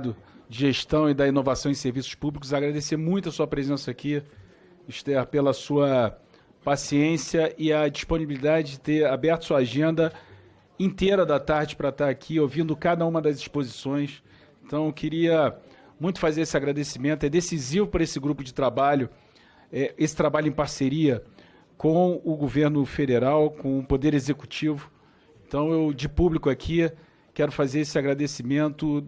de Gestão e da Inovação em Serviços Públicos, agradecer muito a sua presença aqui, Esther, pela sua paciência e a disponibilidade de ter aberto sua agenda inteira da tarde para estar aqui, ouvindo cada uma das exposições. Então, eu queria muito fazer esse agradecimento, é decisivo para esse grupo de trabalho, esse trabalho em parceria com o governo federal, com o Poder Executivo. Então, eu, de público aqui, quero fazer esse agradecimento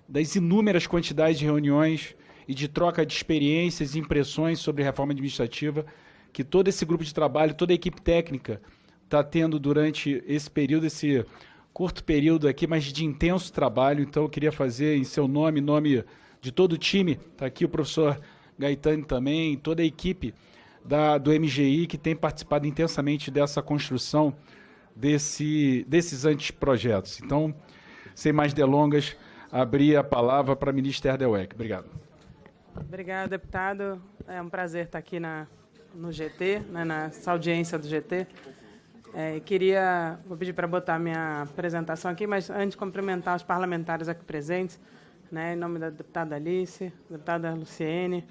das inúmeras quantidades de reuniões e de troca de experiências e impressões sobre reforma administrativa que todo esse grupo de trabalho, toda a equipe técnica está tendo durante esse período, esse curto período aqui, mas de intenso trabalho. Então, eu queria fazer em seu nome, em nome de todo o time, está aqui o professor Gaetani também, toda a equipe do MGI que tem participado intensamente dessa construção desses anteprojetos. Então, sem mais delongas, abrir a palavra para a ministra Erdelweck. Obrigado. Obrigada, deputado. É um prazer estar aqui no GT, nessa audiência do GT. Vou pedir para botar minha apresentação aqui, mas antes cumprimentar os parlamentares aqui presentes, em nome da deputada Alice, deputada Luciene,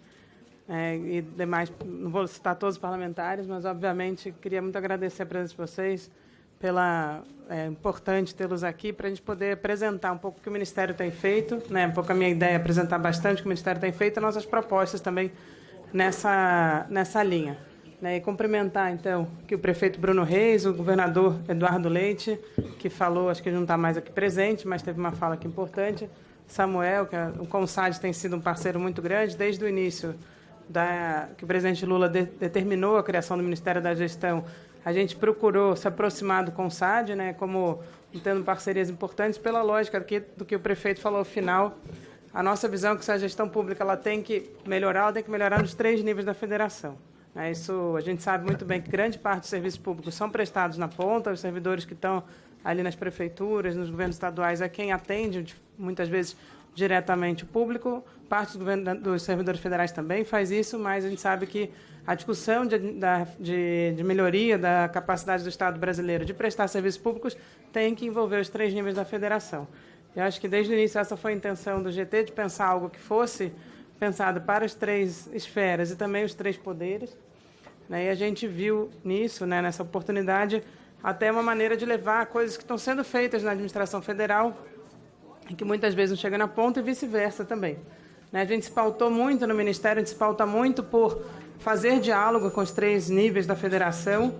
e demais, não vou citar todos os parlamentares, mas, obviamente, queria muito agradecer a presença de vocês, é importante tê-los aqui para a gente poder apresentar um pouco o que o Ministério tem feito, um pouco a minha ideia é apresentar bastante o que o Ministério tem feito e nossas propostas também nessa linha. E cumprimentar, então, que o prefeito Bruno Reis, o governador Eduardo Leite, que falou, acho que ele não está mais aqui presente, mas teve uma fala aqui importante, Samuel, que o CONSAD tem sido um parceiro muito grande, desde o início que o presidente Lula determinou a criação do Ministério da Gestão, a gente procurou se aproximar do CONSAD, como tendo parcerias importantes, pela lógica do que o prefeito falou ao final. A nossa visão é que se a gestão pública ela tem que melhorar nos 3 níveis da federação. Isso a gente sabe muito bem que grande parte dos serviços públicos são prestados na ponta, os servidores que estão ali nas prefeituras, nos governos estaduais, é quem atende, muitas vezes, diretamente o público. Parte dos servidores federais também faz isso, mas a gente sabe que a discussão de melhoria da capacidade do Estado brasileiro de prestar serviços públicos tem que envolver os 3 níveis da federação. Eu acho que, desde o início, essa foi a intenção do GT, de pensar algo que fosse pensado para as 3 esferas e também os 3 poderes. E a gente viu nisso, nessa oportunidade, até uma maneira de levar coisas que estão sendo feitas na administração federal e que muitas vezes não chegam na ponta e vice-versa também. A gente se pautou muito no Ministério, a gente se pauta muito por fazer diálogo com os 3 níveis da federação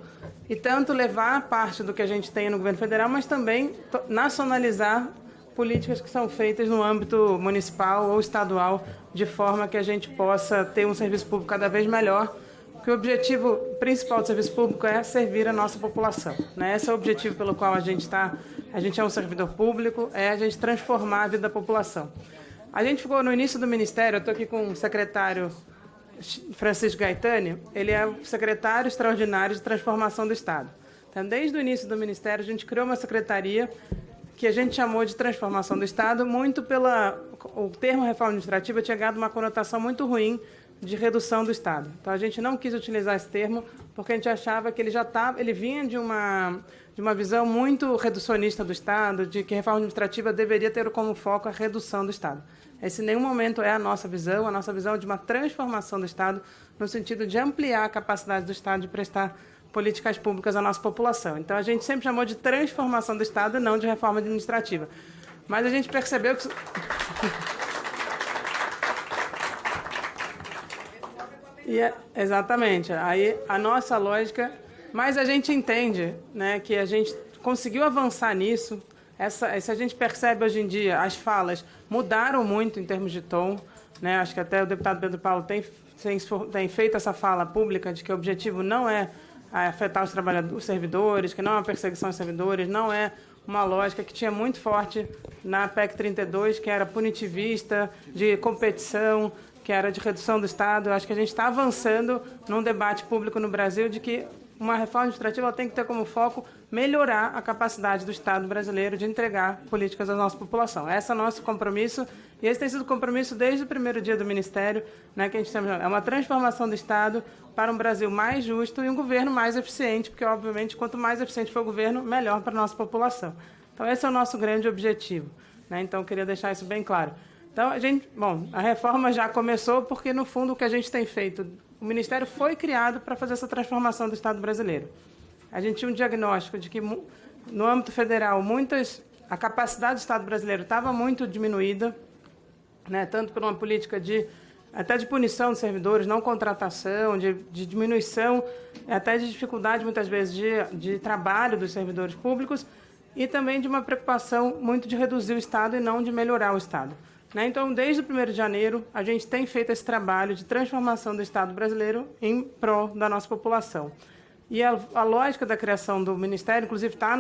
e tanto levar parte do que a gente tem no governo federal, mas também nacionalizar políticas que são feitas no âmbito municipal ou estadual, de forma que a gente possa ter um serviço público cada vez melhor, porque o objetivo principal do serviço público é servir a nossa população. Esse é o objetivo pelo qual a gente é um servidor público, é a gente transformar a vida da população. A gente ficou no início do Ministério, eu estou aqui com o secretário Francisco Gaetani, ele é o secretário extraordinário de transformação do Estado. Então, desde o início do Ministério, a gente criou uma secretaria que a gente chamou de transformação do Estado, muito o termo reforma administrativa tinha ganhado uma conotação muito ruim de redução do Estado. Então, a gente não quis utilizar esse termo, porque a gente achava que ele vinha de uma visão muito reducionista do Estado, de que a reforma administrativa deveria ter como foco a redução do Estado. Esse em nenhum momento é a nossa visão é de uma transformação do Estado, no sentido de ampliar a capacidade do Estado de prestar políticas públicas à nossa população. Então, a gente sempre chamou de transformação do Estado e não de reforma administrativa. Mas a gente percebeu que... Exatamente. Aí, a nossa lógica... Mas a gente entende que a gente conseguiu avançar nisso. Se a gente percebe hoje em dia, as falas mudaram muito em termos de tom. Acho que até o deputado Pedro Paulo tem feito essa fala pública de que o objetivo não é afetar os servidores, que não é uma perseguição aos servidores, não é uma lógica que tinha muito forte na PEC 32, que era punitivista, de competição, que era de redução do Estado. Eu acho que a gente está avançando num debate público no Brasil de que uma reforma administrativa tem que ter como foco melhorar a capacidade do Estado brasileiro de entregar políticas à nossa população. Esse é o nosso compromisso, e esse tem sido o compromisso desde o primeiro dia do Ministério, que a gente chama, é uma transformação do Estado para um Brasil mais justo e um governo mais eficiente, porque, obviamente, quanto mais eficiente for o governo, melhor para a nossa população. Então, esse é o nosso grande objetivo. né? Então, eu queria deixar isso bem claro. Então, a reforma já começou porque, no fundo, o que a gente tem feito, o Ministério foi criado para fazer essa transformação do Estado brasileiro. A gente tinha um diagnóstico de que, no âmbito federal, a capacidade do Estado brasileiro estava muito diminuída, né? Tanto por uma política até de punição de servidores, não contratação, de diminuição, até de dificuldade, muitas vezes, de trabalho dos servidores públicos, e também de uma preocupação muito de reduzir o Estado e não de melhorar o Estado. Então, desde o 1º de janeiro, a gente tem feito esse trabalho de transformação do Estado brasileiro em prol da nossa população. E a lógica da criação do Ministério, inclusive está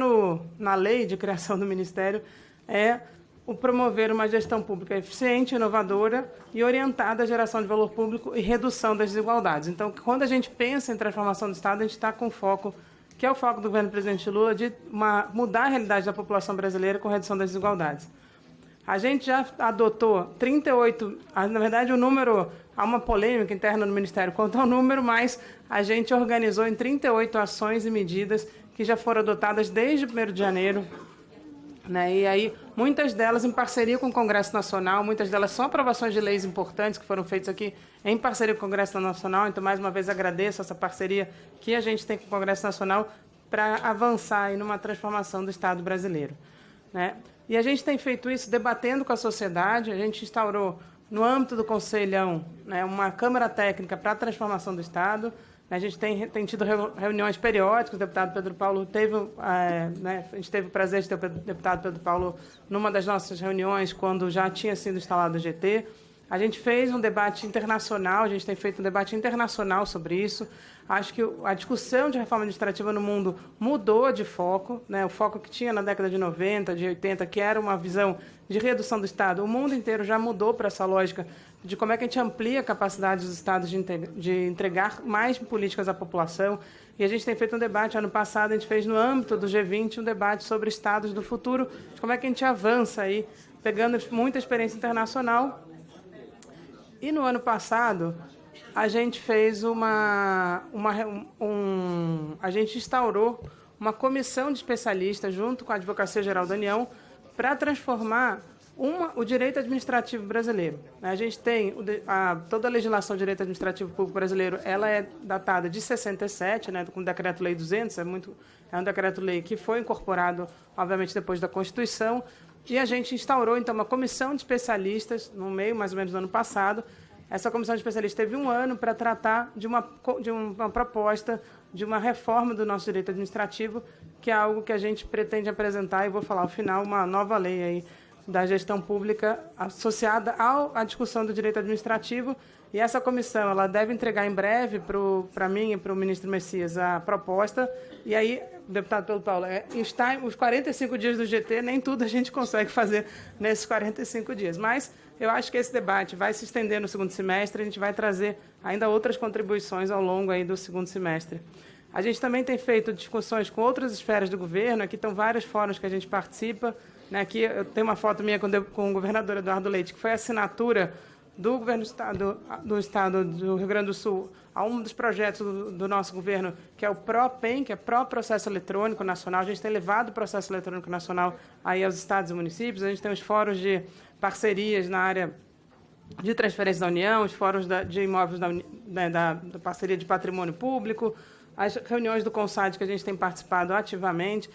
na lei de criação do Ministério, é o promover uma gestão pública eficiente, inovadora e orientada à geração de valor público e redução das desigualdades. Então, quando a gente pensa em transformação do Estado, a gente está com foco, que é o foco do governo do presidente Lula, de mudar a realidade da população brasileira com redução das desigualdades. A gente já adotou 38, na verdade o número, há uma polêmica interna no Ministério quanto ao número, mas a gente organizou em 38 ações e medidas que já foram adotadas desde o 1º de janeiro, né? E aí, muitas delas em parceria com o Congresso Nacional, muitas delas são aprovações de leis importantes que foram feitas aqui em parceria com o Congresso Nacional. Então, mais uma vez, agradeço essa parceria que a gente tem com o Congresso Nacional para avançar aí numa transformação do Estado brasileiro, né? E a gente tem feito isso debatendo com a sociedade. A gente instaurou, no âmbito do Conselhão, né, uma Câmara Técnica para a Transformação do Estado. A gente tem tido reuniões periódicas. O deputado Pedro Paulo a gente teve o prazer de ter o deputado Pedro Paulo numa das nossas reuniões, quando já tinha sido instalado o GT. A gente fez um debate internacional, a gente tem feito um debate internacional sobre isso. Acho que a discussão de reforma administrativa no mundo mudou de foco, né? O foco que tinha na década de 90, de 80, que era uma visão de redução do Estado. O mundo inteiro já mudou para essa lógica de como é que a gente amplia a capacidade dos Estados de entregar mais políticas à população. E a gente tem feito um debate, ano passado a gente fez no âmbito do G20 um debate sobre estados do futuro, de como é que a gente avança aí, pegando muita experiência internacional. E no ano passado, a gente fez a gente instaurou uma comissão de especialistas junto com a Advocacia Geral da União para transformar o direito administrativo brasileiro. A gente tem toda a legislação de direito administrativo público brasileiro, ela é datada de 67, né, com o Decreto-Lei 200, é um decreto-lei que foi incorporado, obviamente, depois da Constituição. E a gente instaurou, então, uma comissão de especialistas, no meio, mais ou menos, do ano passado. Essa comissão de especialistas teve um ano para tratar de uma proposta de uma reforma do nosso direito administrativo, que é algo que a gente pretende apresentar, e vou falar ao final, uma nova lei aí da gestão pública associada à discussão do direito administrativo. E essa comissão ela deve entregar em breve para mim e para o ministro Messias a proposta. E aí, deputado Pedro Paulo, os 45 dias do GT, nem tudo a gente consegue fazer nesses 45 dias. Mas eu acho que esse debate vai se estender no segundo semestre, a gente vai trazer ainda outras contribuições ao longo aí do segundo semestre. A gente também tem feito discussões com outras esferas do governo, aqui estão vários fóruns que a gente participa, né? Aqui eu tenho uma foto minha com o governador Eduardo Leite, que foi a assinatura do governo do Estado do Rio Grande do Sul a um dos projetos do nosso governo, que é o PRO-PEN, que é Pró-Processo Eletrônico Nacional. A gente tem levado o processo eletrônico nacional aí aos estados e municípios. A gente tem os fóruns de parcerias na área de transferência da União, os fóruns de imóveis da parceria de patrimônio público, as reuniões do CONSAD que a gente tem participado ativamente,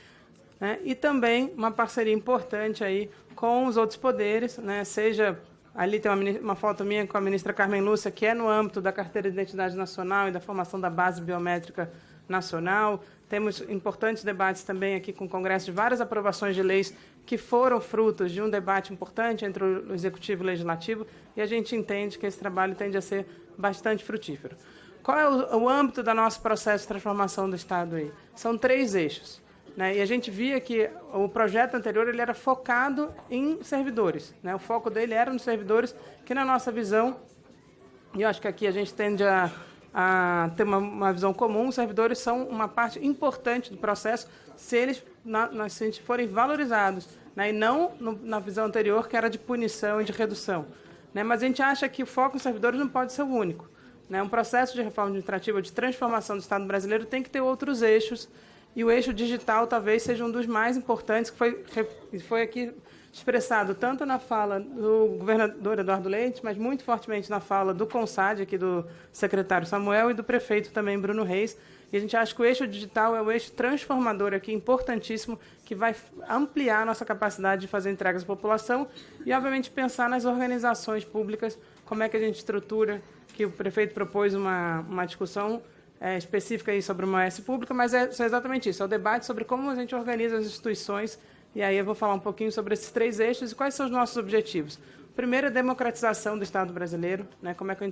né? E também uma parceria importante aí com os outros poderes, né? Seja ali tem uma foto minha com a ministra Carmen Lúcia, que é no âmbito da Carteira de Identidade Nacional e da formação da Base Biométrica Nacional. Temos importantes debates também aqui com o Congresso de várias aprovações de leis que foram frutos de um debate importante entre o Executivo e o Legislativo, e a gente entende que esse trabalho tende a ser bastante frutífero. Qual é o âmbito do nosso processo de transformação do Estado aí? São 3 eixos, né? E a gente via que o projeto anterior ele era focado em servidores, né? O foco dele era nos servidores, que na nossa visão, e eu acho que aqui a gente tende a ter uma visão comum, os servidores são uma parte importante do processo se eles forem valorizados, né? E não na visão anterior, que era de punição e de redução, né? Mas a gente acha que o foco nos servidores não pode ser o único, né? Um processo de reforma administrativa, de transformação do Estado brasileiro tem que ter outros eixos, e o eixo digital talvez seja um dos mais importantes, que foi aqui expressado tanto na fala do governador Eduardo Leite, mas muito fortemente na fala do CONSAD, aqui do secretário Samuel, e do prefeito também, Bruno Reis. E a gente acha que o eixo digital é o eixo transformador aqui, importantíssimo, que vai ampliar a nossa capacidade de fazer entregas à população e, obviamente, pensar nas organizações públicas, como é que a gente estrutura, que o prefeito propôs uma discussão específica aí sobre uma OS pública, mas é exatamente isso, é o debate sobre como a gente organiza as instituições, e aí eu vou falar um pouquinho sobre esses 3 eixos e quais são os nossos objetivos. O primeiro é a democratização do Estado brasileiro, né, como é que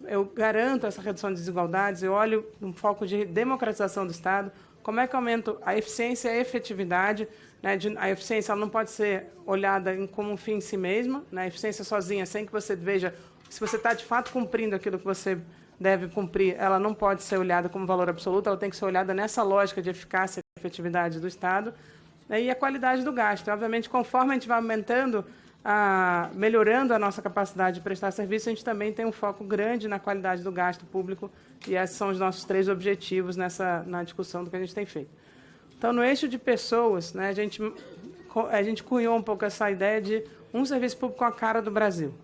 eu garanto essa redução de desigualdades, eu olho um foco de democratização do Estado, como é que eu aumento a eficiência e a efetividade, né, a eficiência ela não pode ser olhada como um fim em si mesma, né, a eficiência sozinha, sem que você veja se você está de fato cumprindo aquilo que você deve cumprir, ela não pode ser olhada como valor absoluto, ela tem que ser olhada nessa lógica de eficácia e efetividade do Estado, né, e a qualidade do gasto. Obviamente, conforme a gente vai aumentando, melhorando a nossa capacidade de prestar serviço, a gente também tem um foco grande na qualidade do gasto público, e esses são os nossos 3 objetivos na discussão do que a gente tem feito. Então, no eixo de pessoas, né, a gente cunhou um pouco essa ideia de um serviço público com a cara do Brasil.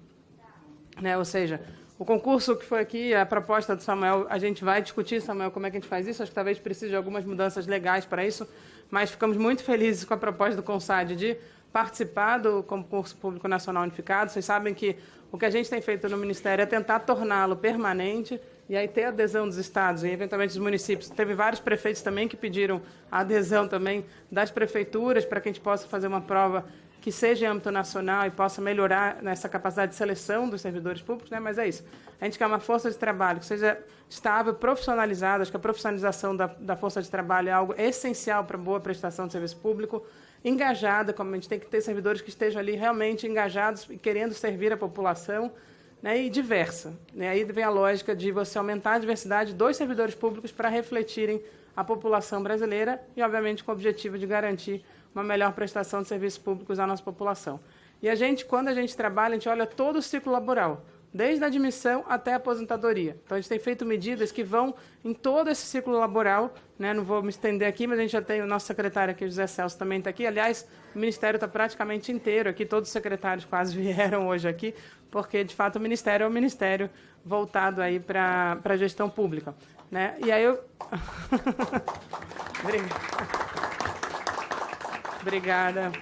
Né, ou seja, o concurso que foi aqui, a proposta do Samuel, a gente vai discutir, Samuel, como é que a gente faz isso, acho que talvez precise de algumas mudanças legais para isso, mas ficamos muito felizes com a proposta do CONSAD de participar do concurso público nacional unificado. Vocês sabem que o que a gente tem feito no Ministério é tentar torná-lo permanente e aí ter adesão dos estados e, eventualmente, dos municípios. Teve vários prefeitos também que pediram a adesão também das prefeituras para que a gente possa fazer uma prova que seja em âmbito nacional e possa melhorar nessa capacidade de seleção dos servidores públicos, né? Mas é isso. A gente quer uma força de trabalho que seja estável, profissionalizada. Acho que a profissionalização da força de trabalho é algo essencial para a boa prestação de serviço público, engajada, como a gente tem que ter servidores que estejam ali realmente engajados e querendo servir a população, né? E diversa. Né? Aí vem a lógica de você aumentar a diversidade dos servidores públicos para refletirem a população brasileira e, obviamente, com o objetivo de garantir uma melhor prestação de serviços públicos à nossa população. E quando a gente trabalha, a gente olha todo o ciclo laboral, desde a admissão até a aposentadoria. Então, a gente tem feito medidas que vão em todo esse ciclo laboral, né? Não vou me estender aqui, mas a gente já tem o nosso secretário aqui, José Celso, também está aqui. Aliás, o Ministério está praticamente inteiro aqui, todos os secretários quase vieram hoje aqui, porque, de fato, o Ministério é um ministério voltado aí para a gestão pública. Né? E aí eu... Obrigada.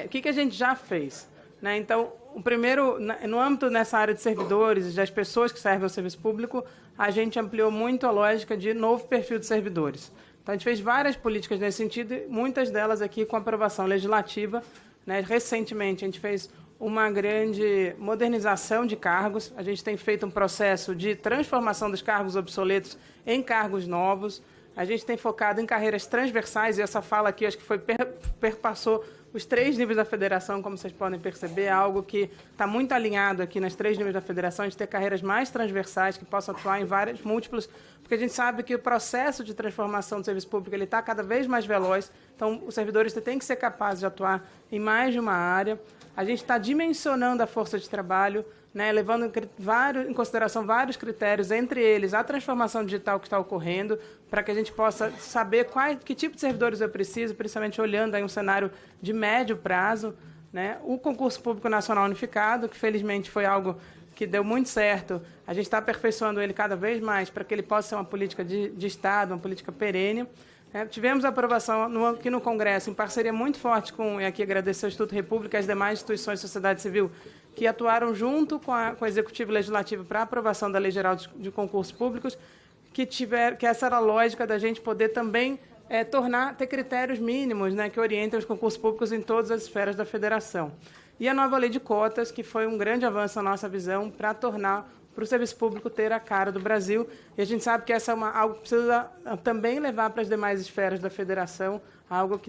O que a gente já fez? Né? Então, o primeiro, no âmbito nessa área de servidores, das pessoas que servem ao serviço público, a gente ampliou muito a lógica de novo perfil de servidores. Então, a gente fez várias políticas nesse sentido, muitas delas aqui com aprovação legislativa. Né? Recentemente, a gente fez uma grande modernização de cargos. A gente tem feito um processo de transformação dos cargos obsoletos em cargos novos. A gente tem focado em carreiras transversais, e essa fala aqui acho que perpassou os 3 níveis da federação, como vocês podem perceber, é algo que está muito alinhado aqui nas 3 níveis da federação, de ter carreiras mais transversais, que possam atuar em vários múltiplos, porque a gente sabe que o processo de transformação do serviço público está cada vez mais veloz, então os servidores têm que ser capazes de atuar em mais de uma área. A gente está dimensionando a força de trabalho, né, levando em consideração vários critérios, entre eles a transformação digital que está ocorrendo, para que a gente possa saber que tipo de servidores eu preciso, principalmente olhando aí um cenário de médio prazo. Né? O concurso público nacional unificado, que felizmente foi algo que deu muito certo, a gente está aperfeiçoando ele cada vez mais para que ele possa ser uma política de Estado, uma política perene. Tivemos a aprovação aqui no Congresso, em parceria muito forte com, e aqui agradecer ao Instituto República e as demais instituições de sociedade civil, que atuaram junto com o Executivo e Legislativo para a aprovação da Lei Geral de Concursos Públicos, que essa era a lógica da gente poder também ter critérios mínimos, né, que orientem os concursos públicos em todas as esferas da federação. E a nova Lei de Cotas, que foi um grande avanço na nossa visão para tornar para o serviço público ter a cara do Brasil. E a gente sabe que essa é algo que precisa também levar para as demais esferas da federação, algo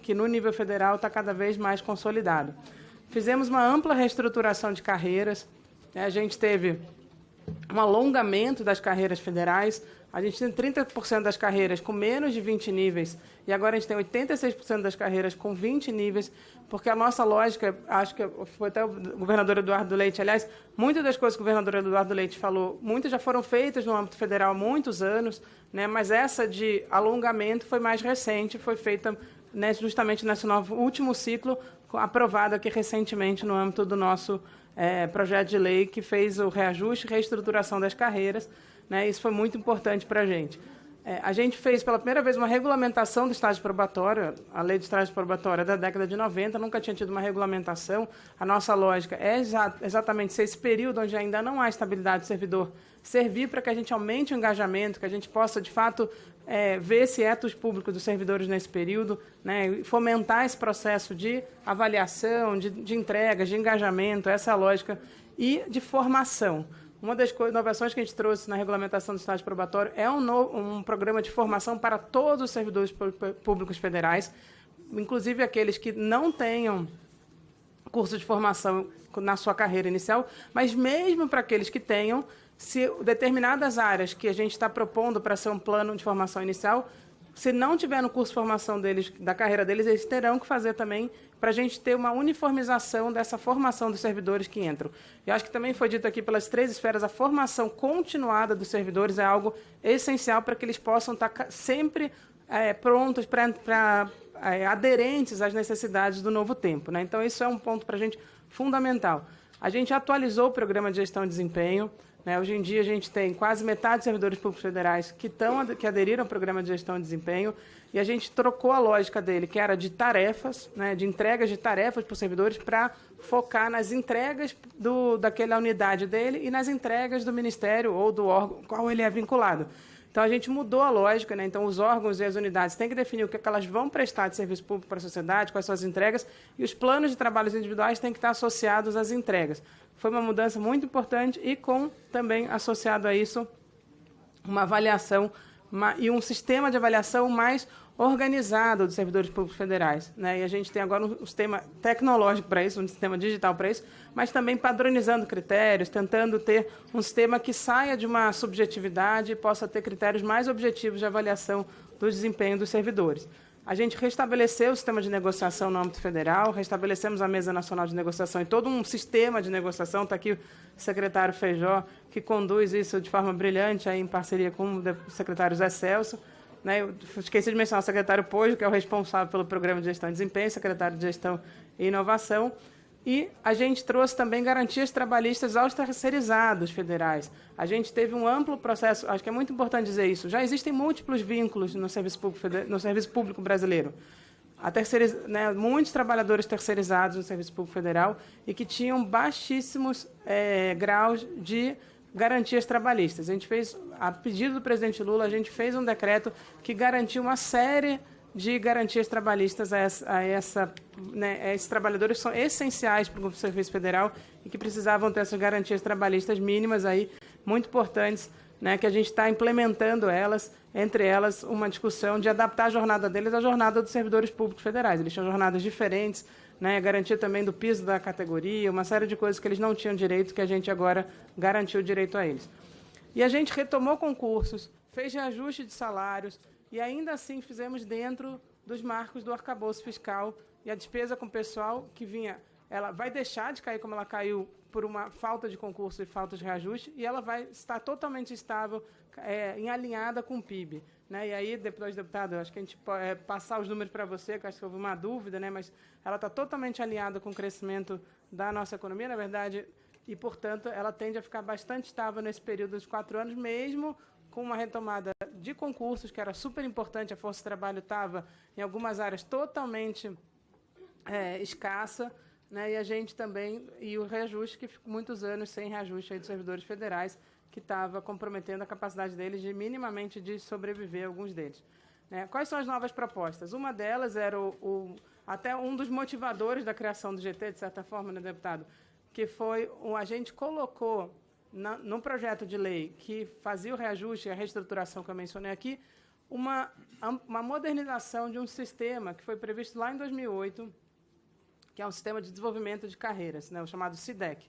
que no nível federal está cada vez mais consolidado. Fizemos uma ampla reestruturação de carreiras, né? A gente teve um alongamento das carreiras federais, a gente tem 30% das carreiras com menos de 20 níveis, e agora a gente tem 86% das carreiras com 20 níveis, porque a nossa lógica, acho que foi até o governador Eduardo Leite, aliás, muitas das coisas que o governador Eduardo Leite falou, muitas já foram feitas no âmbito federal há muitos anos, né, mas essa de alongamento foi mais recente, foi feita justamente nesse último ciclo, aprovado aqui recentemente no âmbito do nosso projeto de lei, que fez o reajuste e reestruturação das carreiras, né? Isso foi muito importante para a gente. A gente fez pela primeira vez uma regulamentação do estágio probatório, a lei do estágio probatório é da década de 90, nunca tinha tido uma regulamentação. A nossa lógica é exatamente ser esse período onde ainda não há estabilidade do servidor, servir para que a gente aumente o engajamento, que a gente possa, de fato, ver esse etos público dos servidores nesse período, né, fomentar esse processo de avaliação, de entregas, de engajamento, essa é a lógica, e de formação. Uma das inovações que a gente trouxe na regulamentação do estágio probatório é um programa de formação para todos os servidores públicos federais, inclusive aqueles que não tenham curso de formação na sua carreira inicial, mas mesmo para aqueles que tenham, se determinadas áreas que a gente está propondo para ser um plano de formação inicial, se não tiver no curso de formação deles, da carreira deles, eles terão que fazer também para a gente ter uma uniformização dessa formação dos servidores que entram. Eu acho que também foi dito aqui pelas 3 esferas, a formação continuada dos servidores é algo essencial para que eles possam estar sempre prontos, aderentes às necessidades do novo tempo, né? Então, isso é um ponto para a gente fundamental. A gente atualizou o programa de gestão de desempenho, né? Hoje em dia, a gente tem quase metade dos servidores públicos federais que aderiram ao programa de gestão de desempenho, e a gente trocou a lógica dele, que era de tarefas, né, de entregas de tarefas para os servidores, para focar nas entregas daquela unidade dele e nas entregas do Ministério ou do órgão ao qual ele é vinculado. Então, a gente mudou a lógica, né? Então, os órgãos e as unidades têm que definir o que elas vão prestar de serviço público para a sociedade, quais são as entregas, e os planos de trabalhos individuais têm que estar associados às entregas. Foi uma mudança muito importante e com também associado a isso uma avaliação e um sistema de avaliação mais organizado dos servidores públicos federais, né? E a gente tem agora um sistema tecnológico para isso, um sistema digital para isso, mas também padronizando critérios, tentando ter um sistema que saia de uma subjetividade e possa ter critérios mais objetivos de avaliação do desempenho dos servidores. A gente restabeleceu o sistema de negociação no âmbito federal, restabelecemos a Mesa Nacional de Negociação e todo um sistema de negociação. Está aqui o secretário Feijó, que conduz isso de forma brilhante, aí, em parceria com o secretário Zé Celso. Né? Eu esqueci de mencionar o secretário Pojo, que é o responsável pelo Programa de Gestão e Desempenho, secretário de Gestão e Inovação. E a gente trouxe também garantias trabalhistas aos terceirizados federais. A gente teve um amplo processo, acho que é muito importante dizer isso, já existem múltiplos vínculos no serviço público brasileiro. Né, muitos trabalhadores terceirizados no Serviço Público Federal e que tinham baixíssimos graus de garantias trabalhistas. A gente fez, a pedido do presidente Lula, a gente fez um decreto que garantiu uma série de garantias trabalhistas a esses trabalhadores que são essenciais para o Serviço Federal e que precisavam ter essas garantias trabalhistas mínimas aí, muito importantes, né, que a gente está implementando elas, entre elas uma discussão de adaptar a jornada deles à jornada dos servidores públicos federais. Eles tinham jornadas diferentes, né, garantia também do piso da categoria, uma série de coisas que eles não tinham direito, que a gente agora garantiu o direito a eles. E a gente retomou concursos, fez reajuste de salários, e ainda assim fizemos dentro dos marcos do arcabouço fiscal, e a despesa com o pessoal que vinha, ela vai deixar de cair como ela caiu por uma falta de concurso e falta de reajuste, e ela vai estar totalmente estável, alinhada com o PIB. Né? E aí, deputado, acho que a gente pode passar os números para você, que acho que houve uma dúvida, né? Mas ela está totalmente alinhada com o crescimento da nossa economia, na verdade, e, portanto, ela tende a ficar bastante estável nesse período dos 4 anos, mesmo com uma retomada de concursos, que era super importante, a força de trabalho estava, em algumas áreas, totalmente escassa, né? E a gente também, e o reajuste, que ficou muitos anos sem reajuste aí dos servidores federais, que estava comprometendo a capacidade deles de, minimamente, de sobreviver, alguns deles. Né? Quais são as novas propostas? Uma delas era até um dos motivadores da criação do GT, de certa forma, né, deputado, que foi, a gente colocou num projeto de lei que fazia o reajuste e a reestruturação que eu mencionei aqui, uma modernização de um sistema que foi previsto lá em 2008, que é um sistema de desenvolvimento de carreiras, né, o chamado SIDEC,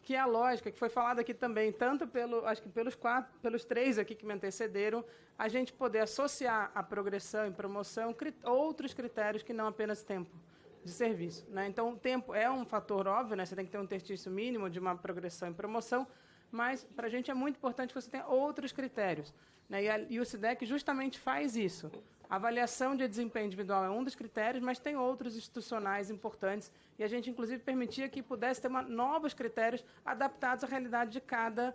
que é a lógica que foi falada aqui também, tanto acho que pelos 3 aqui que me antecederam, a gente poder associar a progressão e promoção outros critérios que não apenas tempo de serviço. Né? Então, o tempo é um fator óbvio, né? Você tem que ter um exercício mínimo de uma progressão e promoção, mas para a gente é muito importante que você tenha outros critérios. Né? E o SIDEC justamente faz isso. A avaliação de desempenho individual é um dos critérios, mas tem outros institucionais importantes e a gente, inclusive, permitia que pudesse ter novos critérios adaptados à realidade de cada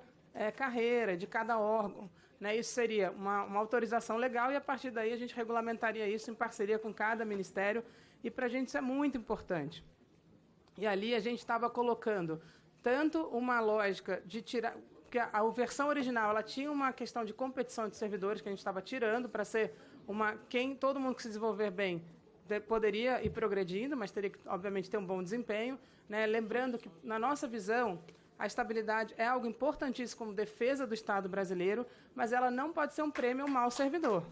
carreira, de cada órgão. Né? Isso seria uma autorização legal e, a partir daí, a gente regulamentaria isso em parceria com cada ministério e, para a gente, isso é muito importante. E ali a gente estava colocando tanto uma lógica de tirar... Porque a versão original ela tinha uma questão de competição de servidores que a gente estava tirando para ser todo mundo que se desenvolver bem poderia ir progredindo, mas teria que, obviamente, ter um bom desempenho. Né? Lembrando que, na nossa visão, a estabilidade é algo importantíssimo como defesa do Estado brasileiro, mas ela não pode ser um prêmio ao mau servidor.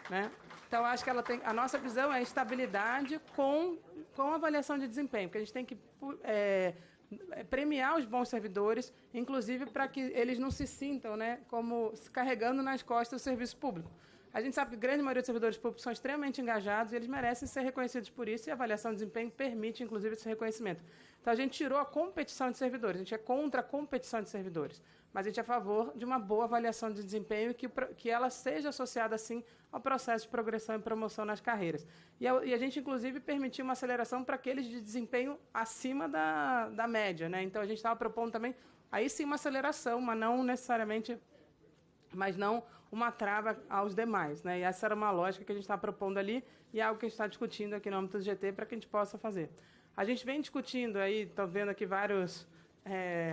Né? Então, acho que a nossa visão é estabilidade com avaliação de desempenho, porque a gente tem que premiar os bons servidores, inclusive para que eles não se sintam, né, como carregando nas costas o serviço público. A gente sabe que a grande maioria dos servidores públicos são extremamente engajados e eles merecem ser reconhecidos por isso, e a avaliação de desempenho permite, inclusive, esse reconhecimento. Então, a gente tirou a competição de servidores, a gente é contra a competição de servidores, mas a gente é a favor de uma boa avaliação de desempenho e que ela seja associada, assim, ao processo de progressão e promoção nas carreiras. E a gente, inclusive, permitiu uma aceleração para aqueles de desempenho acima da média. Né? Então, a gente estava propondo também, aí sim, uma aceleração, mas não necessariamente... mas não uma trava aos demais. Né? E essa era uma lógica que a gente está propondo ali e é algo que a gente está discutindo aqui no âmbito do GT para que a gente possa fazer. A gente vem discutindo aí, estou vendo aqui vários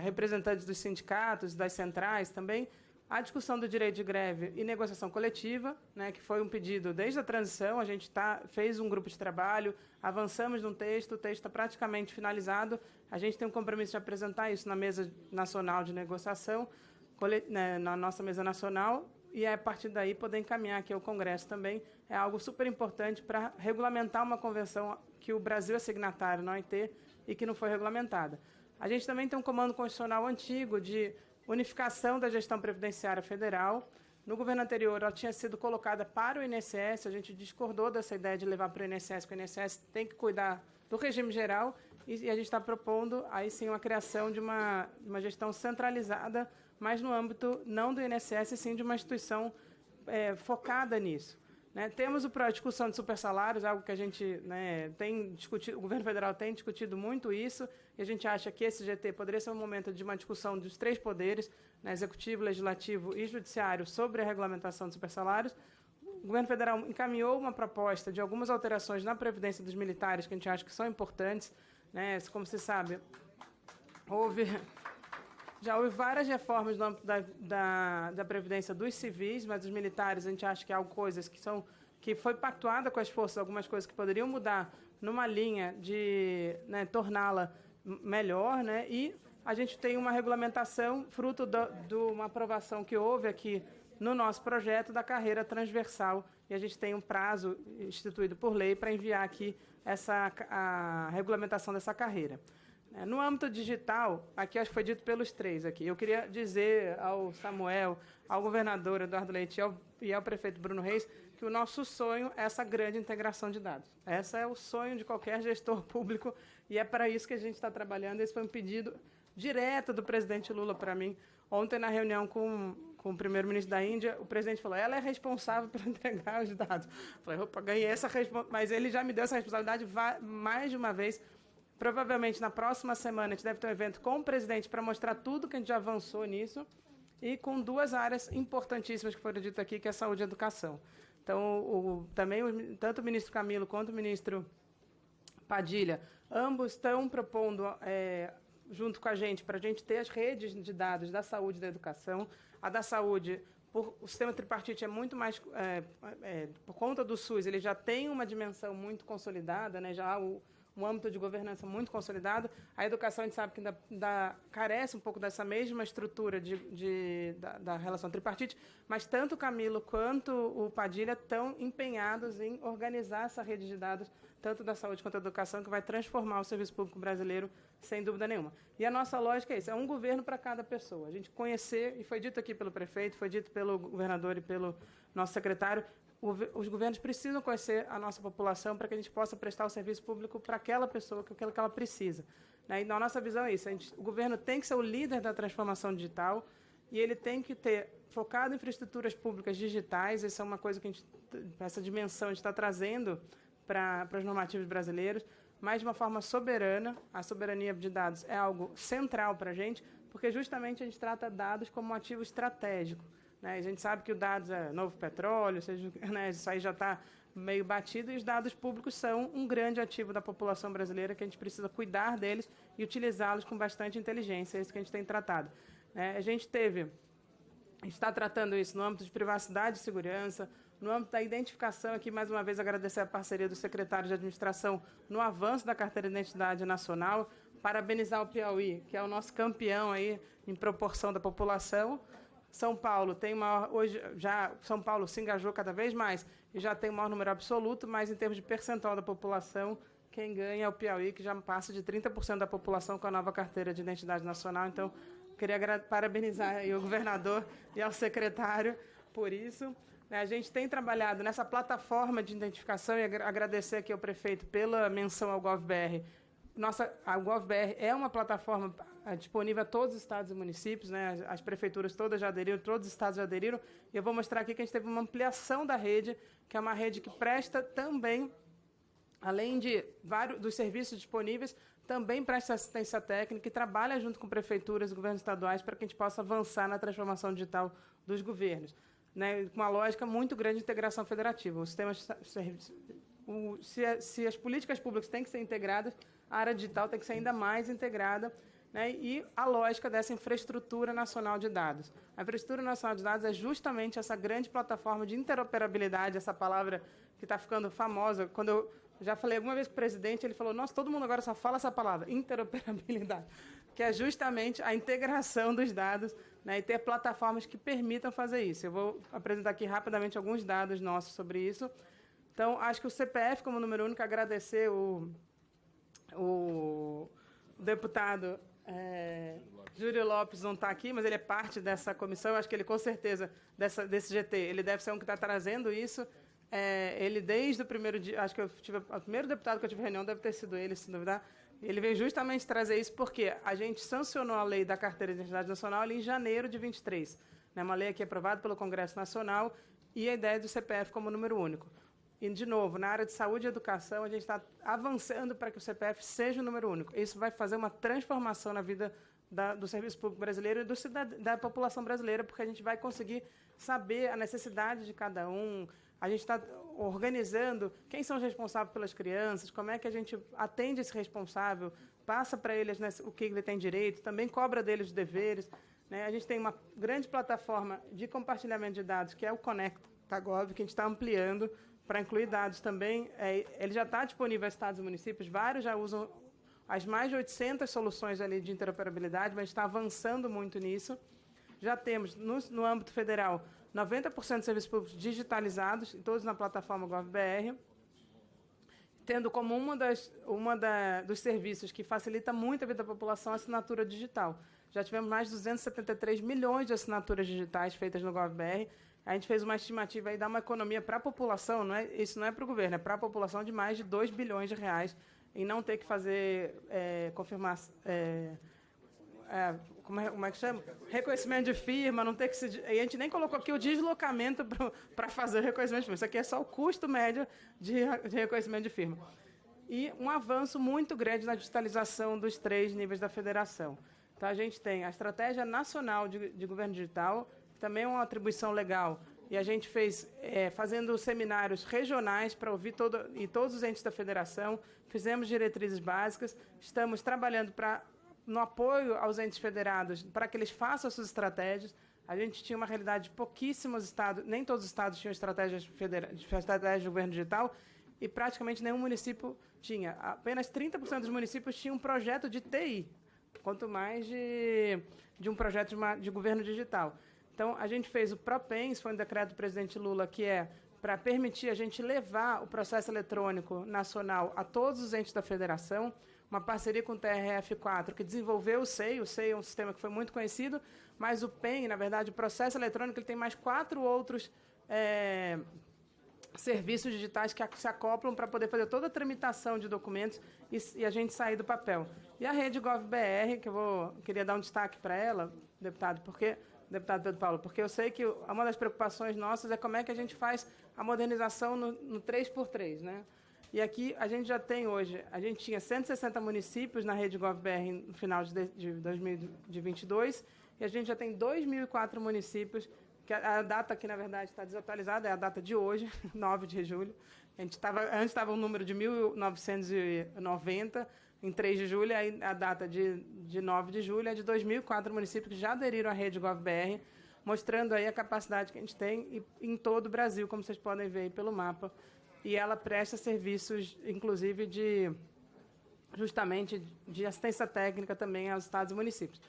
representantes dos sindicatos, das centrais também, a discussão do direito de greve e negociação coletiva, né, que foi um pedido desde a transição, a gente fez um grupo de trabalho, avançamos num texto, o texto está praticamente finalizado, a gente tem um compromisso de apresentar isso na mesa nacional de negociação, na nossa mesa nacional, e a partir daí poder encaminhar aqui ao Congresso também. É algo super importante para regulamentar uma convenção que o Brasil é signatário na OIT e que não foi regulamentada. A gente também tem um comando constitucional antigo de unificação da gestão previdenciária federal. No governo anterior, ela tinha sido colocada para o INSS, a gente discordou dessa ideia de levar para o INSS, porque o INSS tem que cuidar do regime geral, e a gente está propondo, aí sim, uma criação de uma gestão centralizada, mas no âmbito não do INSS, sim de uma instituição focada nisso. Né? Temos o projeto de discussão de supersalários, algo que a gente tem discutido, o governo federal tem discutido muito isso, e a gente acha que esse GT poderia ser um momento de uma discussão dos três poderes, né, executivo, legislativo e judiciário, sobre a regulamentação de supersalários. O governo federal encaminhou uma proposta de algumas alterações na Previdência dos militares, que a gente acha que são importantes. Né? Como se sabe, já houve várias reformas no âmbito da Previdência dos civis, mas dos militares a gente acha que há coisas que foi pactuada com as forças, algumas coisas que poderiam mudar numa linha de torná-la melhor, né? E a gente tem uma regulamentação fruto de uma aprovação que houve aqui no nosso projeto da carreira transversal, e a gente tem um prazo instituído por lei para enviar aqui a regulamentação dessa carreira. No âmbito digital, aqui acho que foi dito pelos três aqui, eu queria dizer ao Samuel, ao governador Eduardo Leite e ao prefeito Bruno Reis que o nosso sonho é essa grande integração de dados. Esse é o sonho de qualquer gestor público e é para isso que a gente está trabalhando. Esse foi um pedido direto do presidente Lula para mim. Ontem, na reunião com o primeiro-ministro da Índia, o presidente falou, ela é responsável por entregar os dados. Eu falei, opa, ganhei essa responsabilidade, mas ele já me deu essa responsabilidade mais de uma vez. Provavelmente, na próxima semana, a gente deve ter um evento com o presidente para mostrar tudo que a gente já avançou nisso e com duas áreas importantíssimas que foram ditas aqui, que é saúde e educação. Então, tanto o ministro Camilo quanto o ministro Padilha, ambos estão propondo, junto com a gente, para a gente ter as redes de dados da saúde e da educação. A da saúde, o sistema tripartite é muito mais... por conta do SUS, ele já tem uma dimensão muito consolidada, né? Já há um âmbito de governança muito consolidado. A educação, a gente sabe que ainda carece um pouco dessa mesma estrutura da relação tripartite, mas tanto o Camilo quanto o Padilha estão empenhados em organizar essa rede de dados, tanto da saúde quanto da educação, que vai transformar o serviço público brasileiro, sem dúvida nenhuma. E a nossa lógica é isso, é um governo para cada pessoa. A gente conhecer, e foi dito aqui pelo prefeito, foi dito pelo governador e pelo nosso secretário, os governos precisam conhecer a nossa população para que a gente possa prestar o serviço público para aquela pessoa, aquilo que ela precisa. E na nossa visão é isso, o governo tem que ser o líder da transformação digital e ele tem que ter focado em infraestruturas públicas digitais. Essa é uma coisa que essa dimensão a gente está trazendo para os normativos brasileiros, mas de uma forma soberana. A soberania de dados é algo central para a gente, porque justamente a gente trata dados como um ativo estratégico, né? A gente sabe que o dados é novo petróleo, seja, né, isso aí já está meio batido, e os dados públicos são um grande ativo da população brasileira, que a gente precisa cuidar deles e utilizá-los com bastante inteligência. É isso que a gente tem tratado. A gente está tratando isso no âmbito de privacidade e segurança, no âmbito da identificação. Aqui, mais uma vez, agradecer a parceria do secretário de administração no avanço da carteira de identidade nacional, parabenizar o Piauí, que é o nosso campeão aí em proporção da população. São Paulo tem maior, hoje já São Paulo se engajou cada vez mais e já tem o maior número absoluto, mas em termos de percentual da população, quem ganha é o Piauí, que já passa de 30% da população com a nova carteira de identidade nacional. Então, queria parabenizar aí o governador e ao secretário por isso. A gente tem trabalhado nessa plataforma de identificação, e agradecer aqui ao prefeito pela menção ao GovBR. A GovBR é uma plataforma disponível a todos os estados e municípios, né? As prefeituras todas já aderiram, todos os estados já aderiram. E eu vou mostrar aqui que a gente teve uma ampliação da rede, que é uma rede que presta também, além de vários dos serviços disponíveis, também presta assistência técnica e trabalha junto com prefeituras e governos estaduais para que a gente possa avançar na transformação digital dos governos, né? Com uma lógica muito grande de integração federativa. O sistema, se as políticas públicas têm que ser integradas, a área digital tem que ser ainda mais integrada, né? E a lógica dessa infraestrutura nacional de dados. A infraestrutura nacional de dados é justamente essa grande plataforma de interoperabilidade, essa palavra que está ficando famosa. Quando eu já falei alguma vez com o presidente, ele falou: nossa, todo mundo agora só fala essa palavra, interoperabilidade, que é justamente a integração dos dados, né, e ter plataformas que permitam fazer isso. Eu vou apresentar aqui rapidamente alguns dados nossos sobre isso. Então, acho que o CPF, como número único, agradecer o deputado Júlio Lopes não está aqui, mas ele é parte dessa comissão. Acho que ele, com certeza, desse GT, ele deve ser um que está trazendo isso. Ele, desde o primeiro dia, acho que o primeiro deputado que eu tive reunião deve ter sido ele, se duvidar. Ele veio justamente trazer isso porque a gente sancionou a lei da Carteira de Identidade Nacional ali em janeiro de 23. Né, uma lei aqui aprovada pelo Congresso Nacional, e a ideia do CPF como número único. E, de novo, na área de saúde e educação, a gente está avançando para que o CPF seja o número único. Isso vai fazer uma transformação na vida do serviço público brasileiro e da população brasileira, porque a gente vai conseguir saber a necessidade de cada um. A gente está organizando quem são os responsáveis pelas crianças, como é que a gente atende esse responsável, passa para eles, né, o que ele tem direito, também cobra deles os deveres, né? A gente tem uma grande plataforma de compartilhamento de dados, que é o Conecta.gov, que a gente está ampliando para incluir dados também. Ele já está disponível a estados e municípios, vários já usam as mais de 800 soluções ali de interoperabilidade, mas a gente está avançando muito nisso. Já temos, no âmbito federal, 90% dos serviços públicos digitalizados, todos na plataforma GovBR, tendo como dos serviços que facilita muito a vida da população a assinatura digital. Já tivemos mais de 273 milhões de assinaturas digitais feitas no GovBR. A gente fez uma estimativa aí, dá uma economia para a população, isso não é para o governo, é para a população de mais de 2 bilhões de reais, em não ter que fazer como é que chama? Reconhecimento de firma, não ter que se... E a gente nem colocou aqui o deslocamento para fazer o reconhecimento de firma. Isso aqui é só o custo médio de reconhecimento de firma. E um avanço muito grande na digitalização dos 3 níveis da federação. Então, a gente tem a Estratégia Nacional de Governo Digital, que também é uma atribuição legal, e a gente fez, fazendo seminários regionais para ouvir todos os entes da federação, fizemos diretrizes básicas, estamos trabalhando no apoio aos entes federados, para que eles façam as suas estratégias. A gente tinha uma realidade de pouquíssimos estados, nem todos os estados tinham estratégias de governo digital, e praticamente nenhum município tinha. Apenas 30% dos municípios tinham um projeto de TI, quanto mais de um projeto de governo digital. Então, a gente fez o PROPENS, foi um decreto do presidente Lula, que é para permitir a gente levar o processo eletrônico nacional a todos os entes da federação, uma parceria com o TRF4, que desenvolveu o SEI. O SEI é um sistema que foi muito conhecido, mas o PEN, na verdade, o processo eletrônico, ele tem mais 4 outros serviços digitais que se acoplam para poder fazer toda a tramitação de documentos e a gente sair do papel. E a rede GovBR, que queria dar um destaque para ela, deputado Pedro Paulo, porque eu sei que uma das preocupações nossas é como é que a gente faz a modernização no 3x3, né? E aqui a gente já tem hoje, a gente tinha 160 municípios na rede GovBR no final de 2022, e a gente já tem 2.004 municípios, que a data aqui, na verdade, está desatualizada, é a data de hoje, 9 de julho. Antes estava um número de 1.990, em 3 de julho, aí a data de 9 de julho é de 2.004 municípios que já aderiram à rede GovBR, mostrando aí a capacidade que a gente tem em todo o Brasil, como vocês podem ver aí pelo mapa. E ela presta serviços, inclusive, justamente de assistência técnica também aos estados e municípios.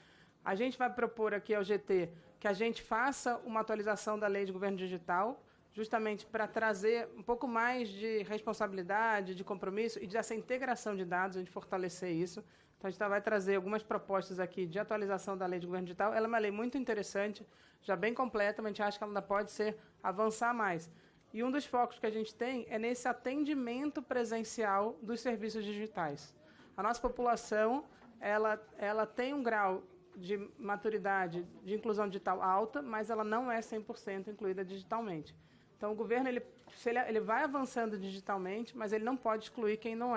A gente vai propor aqui ao GT que a gente faça uma atualização da Lei de Governo Digital, justamente para trazer um pouco mais de responsabilidade, de compromisso e dessa integração de dados, a gente fortalecer isso. Então, a gente vai trazer algumas propostas aqui de atualização da Lei de Governo Digital. Ela é uma lei muito interessante, já bem completa, mas a gente acha que ela ainda pode avançar mais. E um dos focos que a gente tem é nesse atendimento presencial dos serviços digitais. A nossa população, ela tem um grau de maturidade, de inclusão digital alta, mas ela não é 100% incluída digitalmente. Então, o governo ele vai avançando digitalmente, mas ele não pode excluir quem não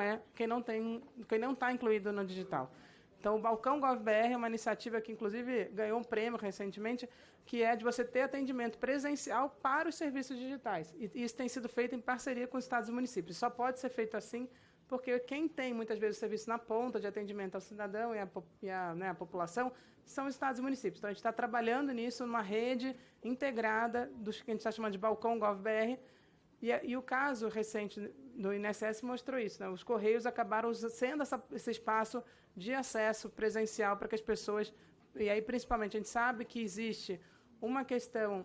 está incluído no digital. Então, o Balcão GovBR é uma iniciativa que, inclusive, ganhou um prêmio recentemente, que é de você ter atendimento presencial para os serviços digitais. E isso tem sido feito em parceria com os estados e municípios. Só pode ser feito assim porque quem tem, muitas vezes, o serviço na ponta de atendimento ao cidadão e a população são os estados e municípios. Então, a gente está trabalhando nisso numa rede integrada dos que a gente está chamando de Balcão GovBR. E o caso recente do INSS mostrou isso, né? Os Correios acabaram sendo esse espaço de acesso presencial para que as pessoas... E aí, principalmente, a gente sabe que existe uma questão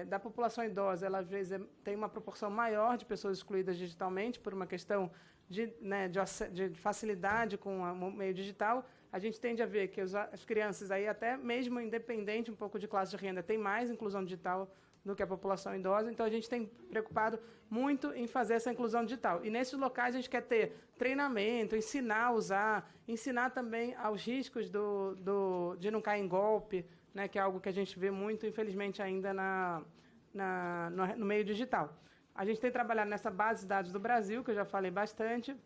da população idosa, ela às vezes tem uma proporção maior de pessoas excluídas digitalmente por uma questão de facilidade com o meio digital. A gente tende a ver que as crianças, aí até mesmo independente um pouco de classe de renda, tem mais inclusão digital do que a população idosa, então a gente tem preocupado muito em fazer essa inclusão digital. E nesses locais a gente quer ter treinamento, ensinar a usar, ensinar também aos riscos de não cair em golpe, né, que é algo que a gente vê muito, infelizmente, ainda no meio digital. A gente tem trabalhado nessa base de dados do Brasil, que eu já falei bastante,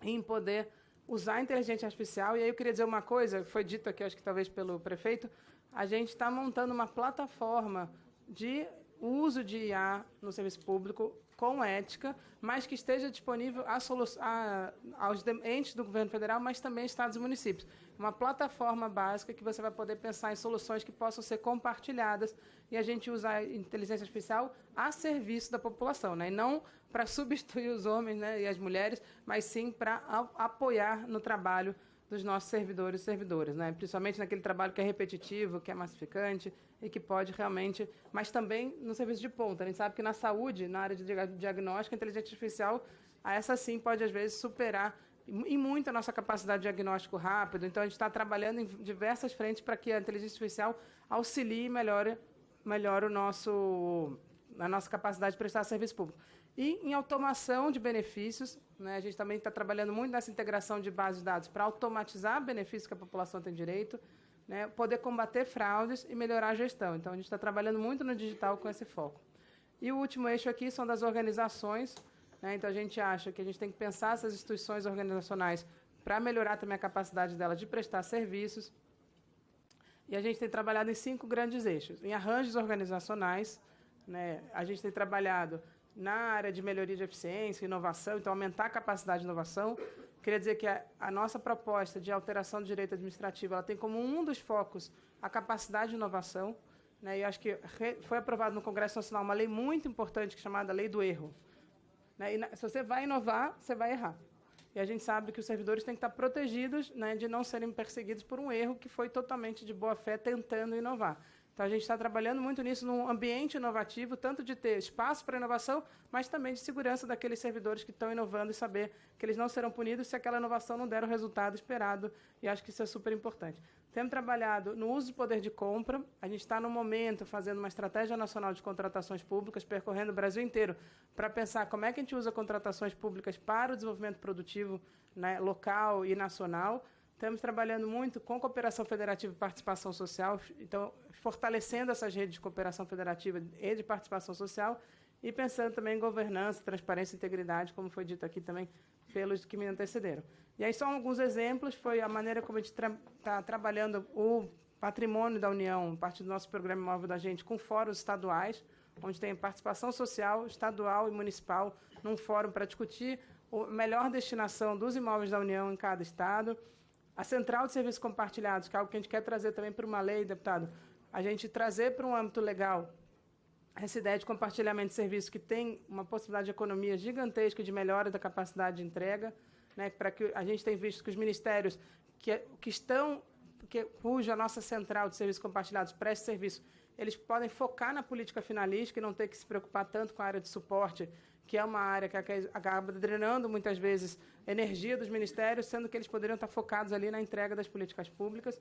em poder usar a inteligência artificial. E aí eu queria dizer uma coisa, foi dito aqui, acho que talvez pelo prefeito, a gente está montando uma plataforma de uso de IA no serviço público com ética, mas que esteja disponível aos entes do governo federal, mas também estados e municípios. Uma plataforma básica que você vai poder pensar em soluções que possam ser compartilhadas e a gente usar a inteligência artificial a serviço da população, né? E não para substituir os homens, né, e as mulheres, mas sim para apoiar no trabalho dos nossos servidores e servidoras, né? Principalmente naquele trabalho que é repetitivo, que é massificante e que pode realmente... Mas também no serviço de ponta. A gente sabe que na saúde, na área de diagnóstico, a inteligência artificial, essa sim pode, às vezes, superar e muito a nossa capacidade de diagnóstico rápido. Então, a gente está trabalhando em diversas frentes para que a inteligência artificial auxilie e melhore a nossa capacidade de prestar serviço público. E em automação de benefícios, né, a gente também está trabalhando muito nessa integração de bases de dados para automatizar benefícios que a população tem direito, né, poder combater fraudes e melhorar a gestão. Então, a gente está trabalhando muito no digital com esse foco. E o último eixo aqui são das organizações, né, então a gente acha que a gente tem que pensar essas instituições organizacionais para melhorar também a capacidade delas de prestar serviços. E a gente tem trabalhado em 5 grandes eixos. Em arranjos organizacionais, né, a gente tem trabalhado na área de melhoria de eficiência, inovação, então aumentar a capacidade de inovação. Queria dizer que a nossa proposta de alteração do direito administrativo ela tem como um dos focos a capacidade de inovação, né, e acho que foi aprovado no Congresso Nacional uma lei muito importante chamada Lei do Erro. Né, e se você vai inovar, você vai errar. E a gente sabe que os servidores têm que estar protegidos, né, de não serem perseguidos por um erro que foi totalmente de boa-fé tentando inovar. Então, a gente está trabalhando muito nisso, num ambiente inovativo, tanto de ter espaço para inovação, mas também de segurança daqueles servidores que estão inovando e saber que eles não serão punidos se aquela inovação não der o resultado esperado, e acho que isso é super importante. Temos trabalhado no uso do poder de compra, a gente está, no momento, fazendo uma estratégia nacional de contratações públicas, percorrendo o Brasil inteiro, para pensar como é que a gente usa contratações públicas para o desenvolvimento produtivo, né, local e nacional. Estamos trabalhando muito com cooperação federativa e participação social, então, fortalecendo essas redes de cooperação federativa e de participação social, e pensando também em governança, transparência e integridade, como foi dito aqui também pelos que me antecederam. E aí, só alguns exemplos, foi a maneira como a gente está trabalhando o patrimônio da União, parte do nosso programa imóvel da gente, com fóruns estaduais, onde tem participação social, estadual e municipal, num fórum para discutir a melhor destinação dos imóveis da União em cada estado. A Central de Serviços Compartilhados, que é algo que a gente quer trazer também para uma lei, deputado, a gente trazer para um âmbito legal essa ideia de compartilhamento de serviços que tem uma possibilidade de economia gigantesca de melhora da capacidade de entrega, né, para que a gente tem visto que os ministérios cuja nossa Central de Serviços Compartilhados presta serviço, eles podem focar na política finalística e não ter que se preocupar tanto com a área de suporte, que é uma área que acaba drenando, muitas vezes, energia dos ministérios, sendo que eles poderiam estar focados ali na entrega das políticas públicas.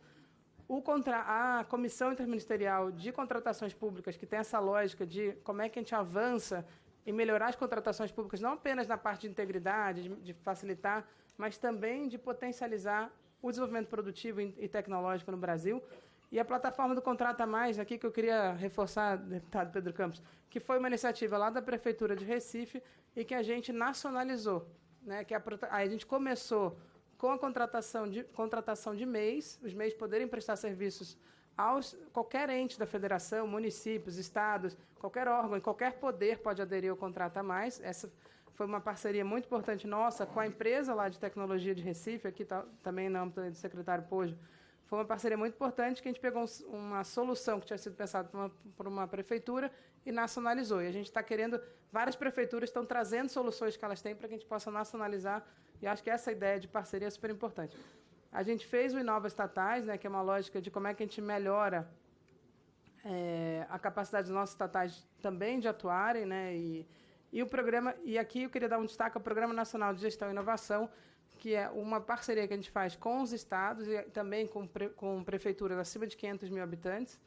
A Comissão Interministerial de Contratações Públicas, que tem essa lógica de como é que a gente avança em melhorar as contratações públicas, não apenas na parte de integridade, de facilitar, mas também de potencializar o desenvolvimento produtivo e tecnológico no Brasil. E a plataforma do Contrata Mais, aqui que eu queria reforçar, deputado Pedro Campos, que foi uma iniciativa lá da Prefeitura de Recife e que a gente nacionalizou, né? A gente começou com a contratação de MEIs, os MEIs poderem prestar serviços qualquer ente da federação, municípios, estados, qualquer órgão e qualquer poder pode aderir ao Contrata Mais. Essa foi uma parceria muito importante nossa com a empresa lá de tecnologia de Recife, aqui também no âmbito do secretário Pojo. Foi uma parceria muito importante que a gente pegou uma solução que tinha sido pensada por uma prefeitura e nacionalizou. E a gente está querendo, várias prefeituras estão trazendo soluções que elas têm para que a gente possa nacionalizar, e acho que essa ideia de parceria é super importante. A gente fez o Inova Estatais, né, que é uma lógica de como é que a gente melhora a capacidade dos nossos estatais também de atuarem, né, e o programa, e aqui eu queria dar um destaque ao Programa Nacional de Gestão e Inovação, que é uma parceria que a gente faz com os estados e também com prefeituras acima de 500 mil habitantes,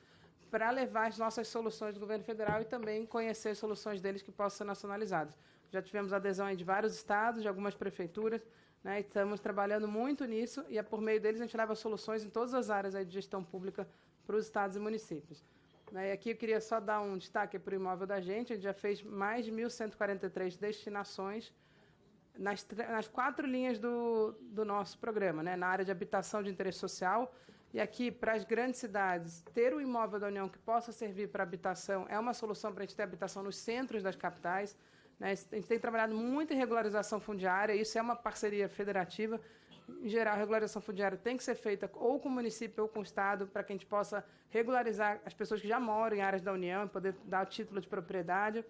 para levar as nossas soluções do governo federal e também conhecer as soluções deles que possam ser nacionalizadas. Já tivemos adesão aí de vários estados, de algumas prefeituras, né, e estamos trabalhando muito nisso, e por meio deles a gente leva soluções em todas as áreas aí de gestão pública para os estados e municípios. E aqui eu queria só dar um destaque para o imóvel da gente. A gente já fez mais de 1.143 destinações nas 4 linhas do nosso programa, né? Na área de habitação de interesse social. E aqui, para as grandes cidades, ter o imóvel da União que possa servir para habitação é uma solução para a gente ter habitação nos centros das capitais, né? A gente tem trabalhado muito em regularização fundiária, isso é uma parceria federativa. Em geral, a regularização fundiária tem que ser feita ou com o município ou com o Estado, para que a gente possa regularizar as pessoas que já moram em áreas da União e poder dar o título de propriedade.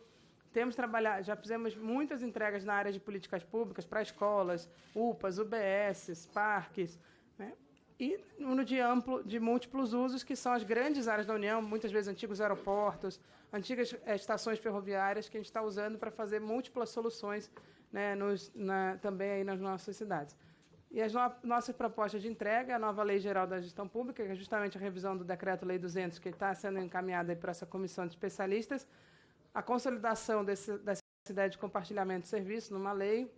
Já fizemos muitas entregas na área de políticas públicas para escolas, UPAs, UBS, parques, né? E no de amplo, de múltiplos usos, que são as grandes áreas da União, muitas vezes antigos aeroportos, antigas estações ferroviárias, que a gente está usando para fazer múltiplas soluções, né, também aí nas nossas cidades. E as nossas propostas de entrega, a nova Lei Geral da Gestão Pública, que é justamente a revisão do Decreto-Lei 200, que está sendo encaminhada para essa comissão de especialistas, a consolidação dessa ideia de compartilhamento de serviços numa lei,